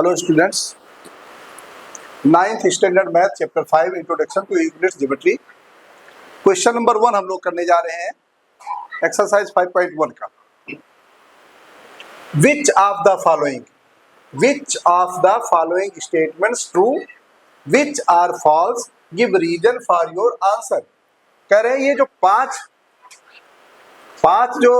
Hello students, 9th standard math chapter 5 introduction to Euclid's geometry. Question number 1 हम लोग करने जा रहे हैं एक्सरसाइज 5.1 का। Which of the following statements true, which are false, give reason for your answer. कह रहे हैं ये जो पांच जो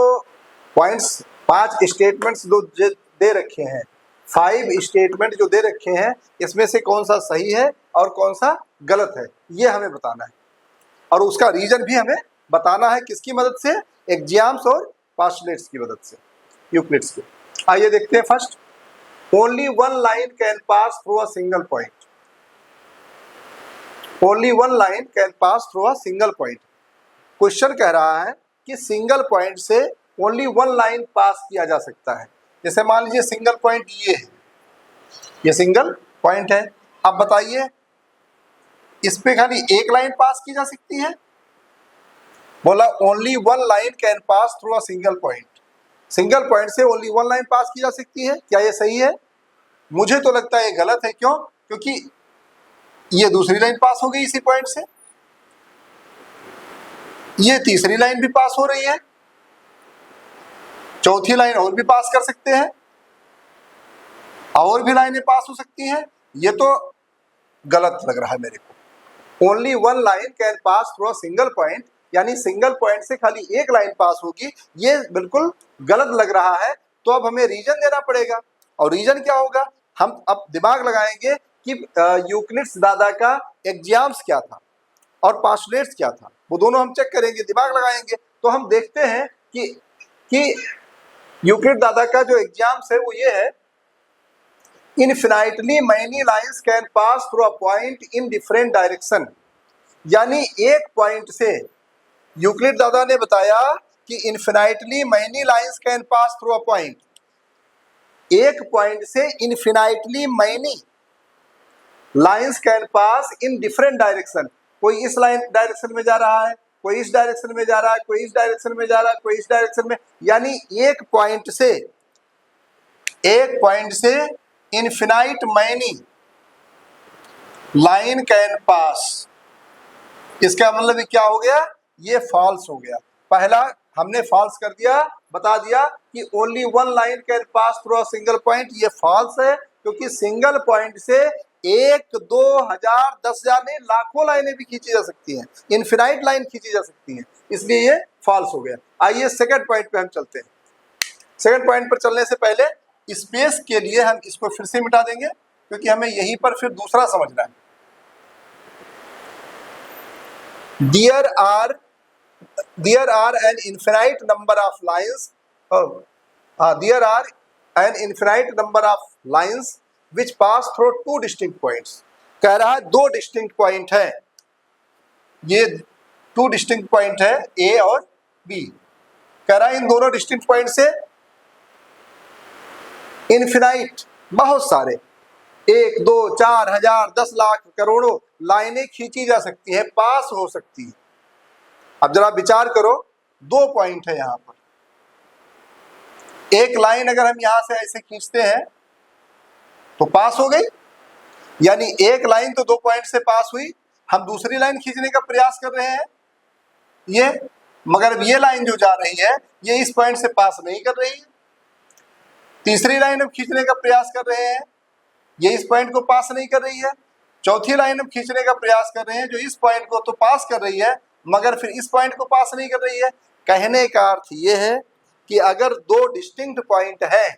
पॉइंट्स, 5 स्टेटमेंट्स जो दे रखे हैं, 5 स्टेटमेंट जो दे रखे हैं, इसमें से कौन सा सही है और कौन सा गलत है, ये हमें बताना है और उसका रीजन भी हमें बताना है। किसकी मदद से? एग्जाम्स और पास्टुलेट्स की मदद से, यूक्लिड्स के। आइए देखते हैं। First, only one line can pass through a single point. Only one line can pass through a single point. Question कह रहा है कि सिंगल पॉइंट से ओनली वन लाइन पास किया जा सकता है। जैसे मान लीजिए सिंगल पॉइंट ये है, ये सिंगल पॉइंट है। अब बताइए इस पे खाली एक लाइन पास की जा सकती है। बोला only one line can pass through a single point. Single point से ओनली वन लाइन पास की जा सकती है। क्या ये सही है? मुझे तो लगता है ये गलत है। क्यों? क्योंकि ये दूसरी लाइन पास हो गई इसी पॉइंट से, ये तीसरी लाइन भी पास हो रही है, चौथी लाइन और भी पास कर सकते हैं, और भी लाइनें पास हो सकती हैं। ये तो गलत लग रहा है मेरे को। Only one line can pass through a single point, यानी सिंगल पॉइंट से खाली एक लाइन पास होगी, ये बिल्कुल गलत लग रहा है। तो अब हमें रीजन देना पड़ेगा। और रीजन क्या होगा? हम अब दिमाग लगाएंगे कि यूक्लिड्स दादा का एग्जाम्स क्या था और पास्टुलेट्स क्या था, वो दोनों हम चेक करेंगे, दिमाग लगाएंगे। तो हम देखते हैं कि यूक्लिड दादा का जो एग्जाम्स है वो ये है, infinitely many lines can pass through a point in different direction. यानी एक पॉइंट से यूक्लिड दादा ने बताया कि infinitely many lines can pass through a point. एक पॉइंट से infinitely many lines can pass in different direction. कोई इस लाइन डायरेक्शन में जा रहा है, कोई इस डायरेक्शन में जा रहा है, कोई इस डायरेक्शन में जा रहा है, कोई इस डायरेक्शन में। यानी एक पॉइंट से इनफिनाइट मैनी लाइन कैन पास। इसका मतलब क्या हो गया? ये फॉल्स हो गया। पहला हमने फॉल्स कर दिया, बता दिया कि only one line can pass through a single point. ये फॉल्स है, क्योंकि सिंगल पॉइंट से 1, 2, 1000, 10,000 नहीं, लाखों लाइनें भी खींची जा सकती हैं, इनफिनाइट लाइन खींची जा सकती हैं। इसलिए ये फॉल्स हो गया। आइए सेकंड पॉइंट पे हम चलते हैं। सेकंड पॉइंट पर चलने से पहले स्पेस के लिए हम इसको फिर से मिटा देंगे, क्योंकि हमें यहीं पर फिर दूसरा समझना है। There are an infinite number of lines. There are an infinite number of lines which pass through two distinct points. कह रहा है 2 डिस्टिंक्ट पॉइंट है, ये 2 डिस्टिंक्ट पॉइंट है, ए और बी। कह रहा है इन दोनों डिस्टिंक्ट पॉइंट से इनफिनाइट, बहुत सारे, 1, 2, 4, 1000, 10 लाख, करोड़ों लाइनें खींची जा सकती है, पास हो सकती है। अब जरा विचार करो, 2 पॉइंट है यहां पर। एक लाइन अगर हम यहां से ऐसे खींचते हैं तो पास हो गई, यानी एक लाइन तो 2 पॉइंट से पास हुई। हम दूसरी लाइन खींचने का प्रयास कर रहे हैं ये, मगर ये लाइन जो जा रही है ये इस पॉइंट से पास नहीं कर रही है। तीसरी लाइन हम खींचने का प्रयास कर रहे हैं, ये इस पॉइंट को पास नहीं कर रही है। चौथी लाइन हम खींचने का प्रयास कर रहे हैं, जो इस पॉइंट को तो पास कर रही है, मगर फिर इस पॉइंट को पास नहीं कर रही है। कहने का अर्थ ये है कि अगर 2 डिस्टिंक्ट पॉइंट है,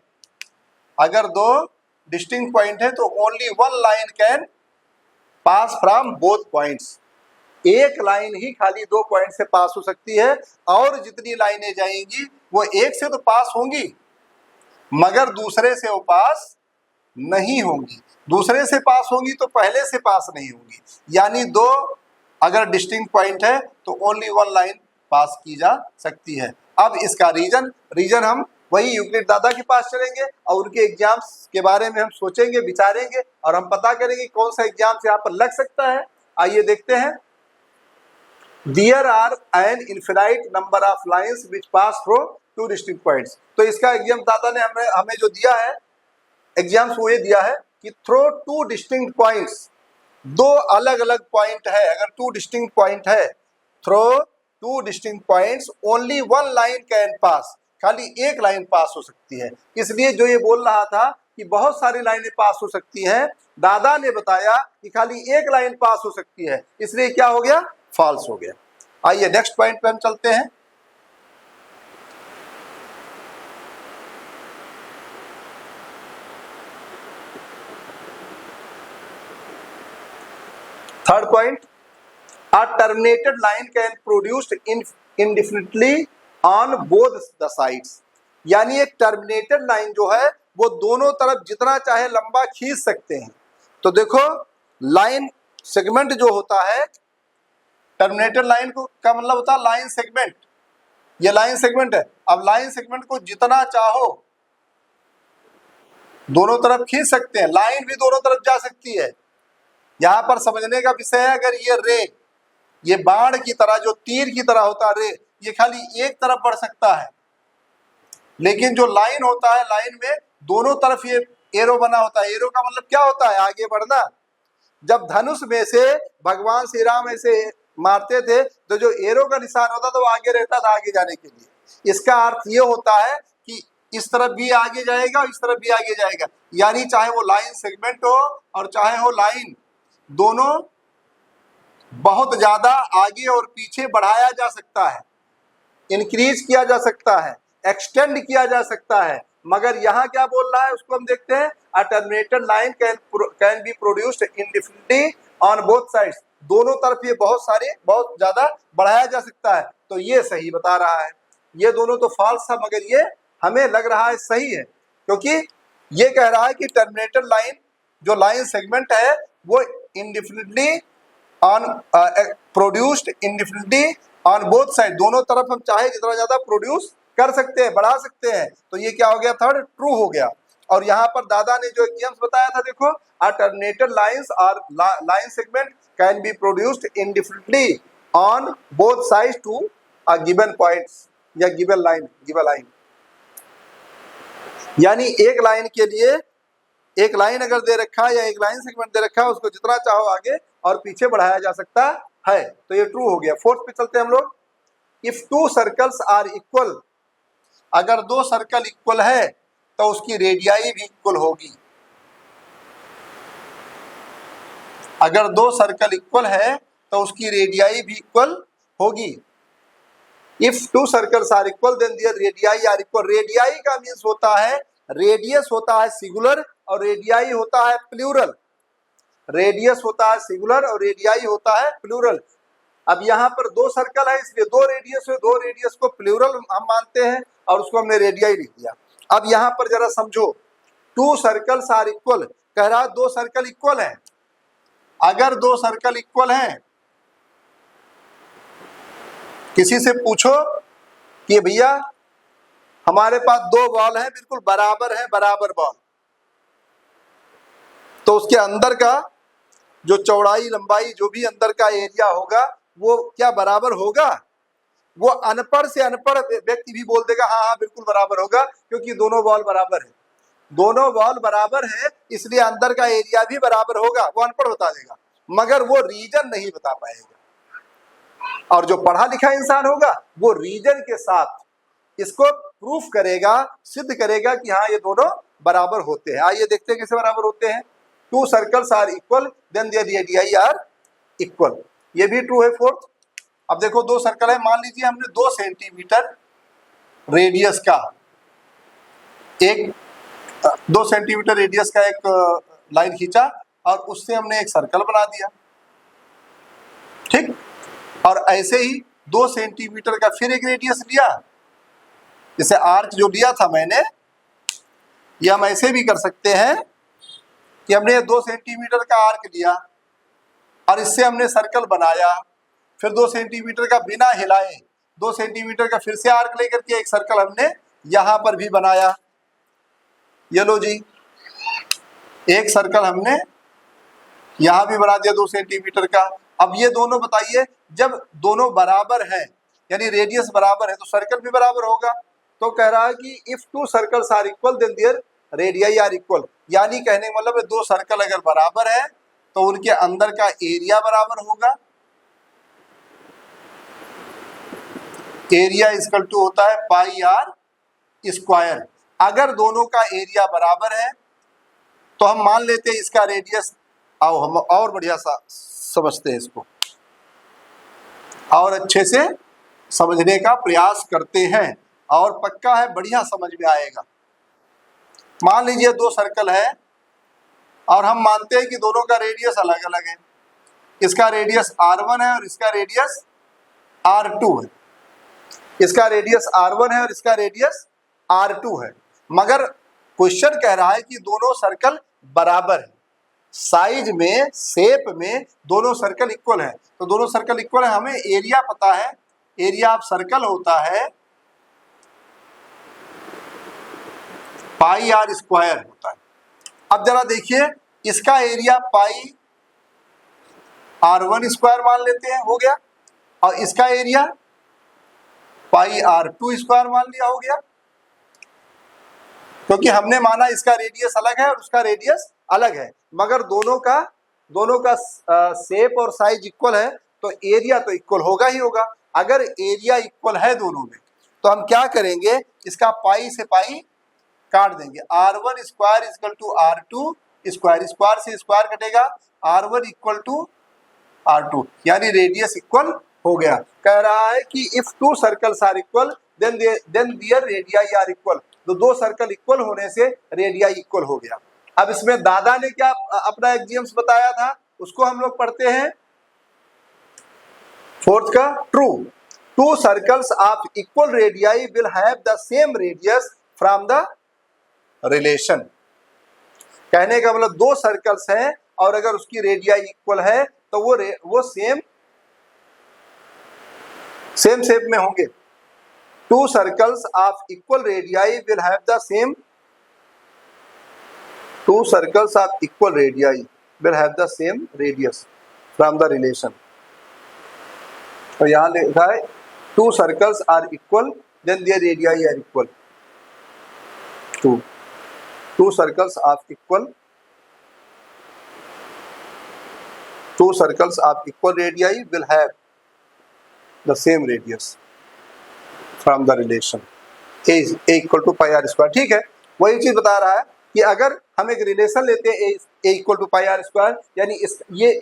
अगर 2 डिस्टिंक्ट पॉइंट है, तो only one line can pass from both points. एक लाइन ही खाली 2 पॉइंट से पास हो सकती है, और जितनी लाइनें जाएंगी वो एक से तो पास होंगी, मगर दूसरे से वो पास नहीं होंगी। दूसरे से पास होंगी तो पहले से पास नहीं होंगी। यानी 2 अगर डिस्टिंक्ट पॉइंट है तो ओनली वन लाइन पास की जा सकती है। अब इसका रीजन हम वही यूक्लिड दादा के पास चलेंगे और उनके एग्जाम्स के बारे में हम सोचेंगे, विचारेंगे, और हम पता करेंगे कौन सा एग्जाम यहाँ पर लग सकता है। आइए देखते हैं। There are an infinite number of lines which pass through 2 distinct points. तो इसका एग्जाम दादा ने हमें जो दिया है, एग्जाम्स वो ये दिया है कि थ्रो टू डिस्टिंक्ट पॉइंट्स, दो अलग अलग पॉइंट है, अगर टू डिस्टिंक्ट पॉइंट है, through two distinct points only one line can pass, खाली एक लाइन पास हो सकती है। इसलिए जो ये बोल रहा था कि बहुत सारी लाइनें पास हो सकती हैं, दादा ने बताया कि खाली एक लाइन पास हो सकती है, इसलिए क्या हो गया, फॉल्स हो गया। आइए नेक्स्ट पॉइंट पे हम चलते हैं। Third point, a terminated line can produced indefinitely on both the sides, यानी एक टर्मिनेटेड लाइन जो है वो दोनों तरफ जितना चाहे लंबा खींच सकते हैं। तो देखो लाइन सेगमेंट जो होता है, टर्मिनेटेड लाइन को का मतलब होता है लाइन सेगमेंट, ये लाइन सेगमेंट है। अब लाइन सेगमेंट को जितना चाहो दोनों तरफ खींच सकते हैं, लाइन भी दोनों तरफ जा सकती है। यहां पर समझने का विषय है, अगर ये रे, ये बाण की तरह जो तीर की तरह होता है रे, ये खाली एक तरफ बढ़ सकता है, लेकिन जो लाइन होता है, लाइन में दोनों तरफ ये एरो बना होता है। एरो का मतलब क्या होता है, आगे बढ़ना। जब धनुष में से भगवान श्री राम ऐसे मारते थे तो जो एरो का निशान होता था वो आगे रहता था, आगे जाने के लिए। इसका अर्थ ये होता है कि इस तरफ भी आगे जाएगा और इस तरफ भी आगे जाएगा, यानी चाहे वो लाइन सेगमेंट हो और चाहे हो लाइन, दोनों बहुत ज्यादा आगे और पीछे बढ़ाया जा सकता है, इंक्रीज किया जा सकता है, एक्सटेंड किया जा सकता है। मगर यहाँ क्या बोल रहा है उसको हम देखते हैं। A terminated line can be produced indefinitely on both sides, दोनों तरफ ये बहुत ज्यादा बढ़ाया जा सकता है। तो ये सही बता रहा है, ये दोनों तो फॉल्स था, मगर ये हमें लग रहा है सही है, क्योंकि ये कह रहा है कि टर्मिनेटेड लाइन जो लाइन सेगमेंट है वो इंडेफिनिटली on produced indefinitely on both side, दोनों तरफ हम चाहे जितना ज्यादा प्रोड्यूस कर सकते हैं, बढ़ा सकते हैं। तो ये क्या हो गया, थर्ड ट्रू हो गया। और यहाँ पर दादा ने जो एग्जाम्स बताया था, देखो अल्टरनेटेड लाइंस और line segment can be produced indefinitely on both sides to a given points या गिवन लाइन, यानी एक लाइन के लिए एक लाइन अगर दे रखा है या एक लाइन सेगमेंट दे रखा है, उसको जितना चाहो आगे और पीछे बढ़ाया जा सकता है। तो ये ट्रू हो गया। फोर्थ पे चलते हैं हम लोग। If two circles are equal, अगर दो सर्कल इक्वल है तो उसकी रेडियाई भी इक्वल होगी। अगर दो सर्कल इक्वल है तो उसकी रेडियाई भी इक्वल होगी। If two circles are equal then their radii are equal. Radii का मीन्स होता है, रेडियस होता है सिंगुलर और रेडियाई होता है प्लूरल। रेडियस होता है सिंगुलर और रेडियाई होता है प्लूरल। अब यहाँ पर दो सर्कल है, इसलिए दो रेडियस है, दो रेडियस को प्लूरल हम मानते हैं और उसको हमने रेडियाई लिख दिया। अब यहाँ पर जरा समझो, टू सर्कल्स आर इक्वल, कह रहा है दो सर्कल इक्वल हैं। अगर दो सर्कल इक्वल हैं, किसी से पूछो कि भैया हमारे पास दो बॉल हैं, बिल्कुल बराबर है, बराबर बॉल, तो उसके अंदर का जो चौड़ाई लंबाई जो भी अंदर का एरिया होगा वो क्या बराबर होगा? वो अनपढ़ से अनपढ़ व्यक्ति भी बोल देगा हाँ हाँ बिल्कुल बराबर होगा, क्योंकि दोनों बॉल बराबर है। दोनों बॉल बराबर है इसलिए अंदर का एरिया भी बराबर होगा, वो अनपढ़ बता देगा, मगर वो रीजन नहीं बता पाएगा। और जो पढ़ा लिखा इंसान होगा वो रीजन के साथ इसको प्रूफ करेगा, सिद्ध करेगा कि हाँ ये दोनों बराबर होते हैं। आइए देखते हैं कैसे बराबर होते हैं। Two circles are equal then their radii are equal, ये भी ट्रू है। फोर्थ, अब देखो दो सर्कल है, मान लीजिए हमने 2 सेंटीमीटर रेडियस का एक 2 सेंटीमीटर रेडियस का एक लाइन खींचा और उससे हमने एक सर्कल बना दिया, ठीक। और ऐसे ही 2 सेंटीमीटर का फिर एक रेडियस लिया, जैसे आर्क जो लिया था मैंने, ये हम ऐसे भी कर सकते हैं कि हमने 2 सेंटीमीटर का आर्क लिया और इससे हमने सर्कल बनाया, फिर 2 सेंटीमीटर का बिना हिलाए 2 सेंटीमीटर का फिर से आर्क लेकर के एक सर्कल हमने यहां पर भी बनाया। ये लो जी, एक सर्कल हमने यहां भी बना दिया 2 सेंटीमीटर का। अब ये दोनों बताइए, जब दोनों बराबर है यानी रेडियस बराबर है तो सर्कल भी बराबर होगा। तो कह रहा है कि if two circles are equal then their radii are equal, यानी कहने का मतलब दो सर्कल अगर बराबर है तो उनके अंदर का एरिया बराबर होगा। एरिया इक्वल टू होता है पाई आर स्क्वायर। अगर दोनों का एरिया बराबर है तो हम मान लेते हैं इसका रेडियस, आओ हम और बढ़िया सा समझते हैं इसको और अच्छे से समझने का प्रयास करते हैं और पक्का है बढ़िया समझ में आएगा। मान लीजिए दो सर्कल है और हम मानते हैं कि दोनों का रेडियस अलग अलग है। इसका रेडियस r1 है और इसका रेडियस r2 है। इसका रेडियस r1 है और इसका रेडियस r2 है, मगर क्वेश्चन कह रहा है कि दोनों सर्कल बराबर है, साइज में शेप में दोनों सर्कल इक्वल है। तो दोनों सर्कल इक्वल है, हमें एरिया पता है, एरिया ऑफ सर्कल होता है पाई आर स्क्वायर होता है। अब जरा देखिए, इसका एरिया पाई r1 स्क्वायर मान लेते हैं, हो गया, और इसका एरिया पाई r2 स्क्वायर मान लिया, हो गया, क्योंकि हमने माना इसका रेडियस अलग है और उसका रेडियस अलग है, मगर दोनों का शेप और साइज इक्वल है तो एरिया तो इक्वल होगा ही होगा। अगर एरिया इक्वल है दोनों में तो हम क्या करेंगे, इसका पाई से पाई काट देंगे, r1 square equal to r2 square, square से स्क्वायर कटेगा, r1 इक्वल टू r2, यानी रेडियस इक्वल हो गया। कह रहा है कि if two circles are equal then their radii are equal, तो दो सर्कल इक्वल होने से रेडियाई इक्वल हो गया। अब इसमें दादा ने क्या अपना एक्सियम्स बताया था, उसको हम लोग पढ़ते हैं फोर्थ का, true, to circles of equal radii will have the same radius from the relation. कहने का मतलब दो सर्कल्स हैं और अगर उसकी रेडियाई इक्वल है तो वो सेम शेप में होंगे। Two circles of equal radii will have the same, two circles of equal radii will have the same radius from the relation. तो यहां लिखा है two circles are equal then their radii are equal. Two circles of equal, two circles of equal radii will have the same radius from the relation a equal to pi r square। ठीक है, वही चीज बता रहा है कि अगर हम एक रिलेशन लेते हैं a equal to pi r square, यानी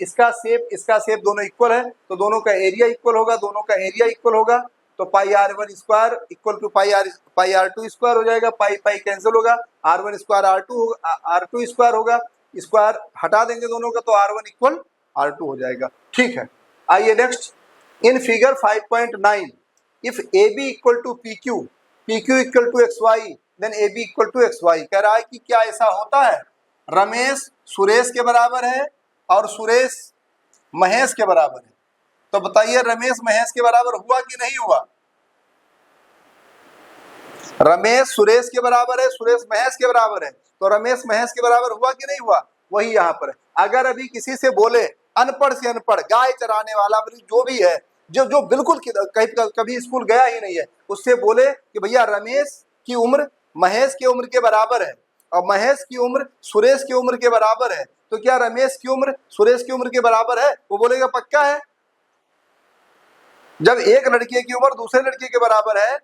इसका शेप दोनों इक्वल है तो दोनों का एरिया इक्वल होगा, दोनों का एरिया इक्वल होगा, तो pi r1 square equal to pi r2 square हो जाएगा, पाई पाई कैंसिल होगा, r1 स्क्वायर r2 स्क्वायर होगा, स्क्वायर हटा देंगे दोनों का तो r1 इक्वल r2 हो जाएगा। ठीक है, आइए next, in figure 5.9 if AB equal to PQ, PQ equal to XY then AB equal to XY। कह रहा है कि क्या ऐसा होता है, रमेश सुरेश के बराबर है और सुरेश महेश के बराबर है, तो बताइए रमेश महेश के बराबर हुआ कि नहीं हुआ? रमेश सुरेश के बराबर है, सुरेश महेश के बराबर है, तो रमेश महेश के बराबर हुआ कि नहीं हुआ? वही यहाँ पर है। अगर अभी किसी से बोले अनपढ़ से अनपढ़, गाय चराने वाला, जो भी है, जो बिल्कुल कभी स्कूल गया ही नहीं है, उससे बोले कि भैया रमेश की उम्र महेश की उम्र के बराबर है और महेश की उम्र सुरेश की उम्र के बराबर है, तो क्या रमेश की उम्र सुरेश की उम्र के बराबर है? वो बोलेगा पक्का है। जब एक लड़के की उम्र दूसरे लड़के के बराबर है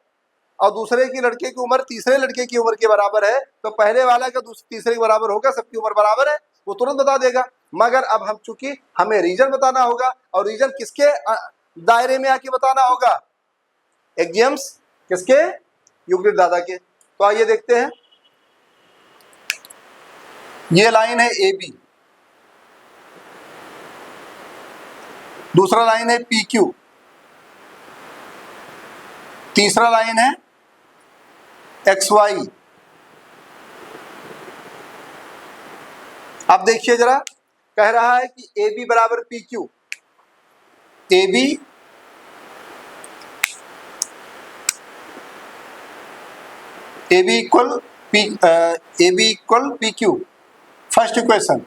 और दूसरे की लड़के की उम्र तीसरे लड़के की उम्र के बराबर है, तो पहले वाला का तीसरे के बराबर होगा, सबकी उम्र बराबर है, वो तुरंत बता देगा। मगर अब हम चूंकि हमें रीजन बताना होगा और रीजन किसके दायरे में आके बताना होगा, एक्सियम्स किसके, यूक्लिड दादा के। तो आइए देखते हैं, ये लाइन है AB, दूसरा लाइन है PQ, तीसरा लाइन है XY। अब देखिए जरा, कह रहा है कि AB बराबर PQ, AB equal PQ, first equation.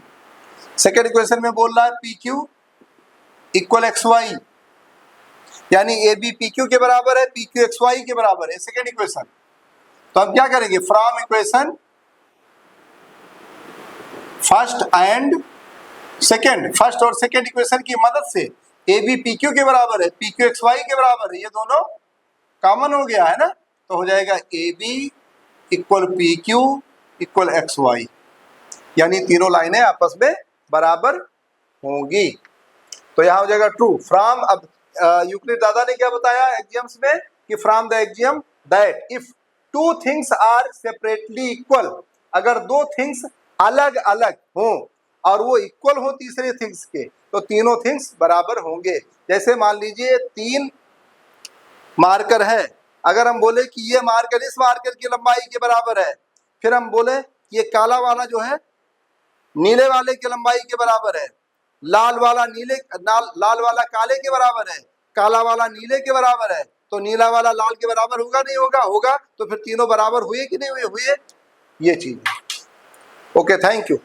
Second equation में बोल रहा है PQ इक्वल XY, यानी AB PQ के बराबर है, PQ XY के बराबर है, सेकेंड इक्वेशन। तो हम क्या करेंगे, from equation first and second, first और सेकेंड इक्वेशन की मदद से ए बी पी क्यू के बराबर है, पी क्यू एक्स वाई के बराबर है, ये दोनों कॉमन हो गया है ना, तो हो जाएगा A B equal P Q equal X Y, यानी तीनों लाइनें आपस में बराबर होंगी। तो यहाँ हो जाएगा ट्रू फ्रॉम। अब यूक्लिड दादा ने क्या बताया एक्सियम्स में कि from the axiom that if two things are separately equal, अगर दो थिंग्स अलग अलग हों और वो इक्वल हो तीसरे थिंग्स के, तो तीनों थिंग्स बराबर होंगे। जैसे मान लीजिए 3 मार्कर है, अगर हम बोले कि ये मार्कर इस मार्कर की लंबाई के बराबर है, फिर हम बोले कि ये काला वाला जो है नीले वाले की लंबाई के बराबर है, लाल वाला लाल वाला काले के बराबर है, काला वाला नीले के बराबर है, तो नीला वाला लाल के बराबर होगा नहीं होगा? होगा। तो फिर तीनों बराबर हुए कि नहीं हुए? हुए। ये चीज। Okay, thank you.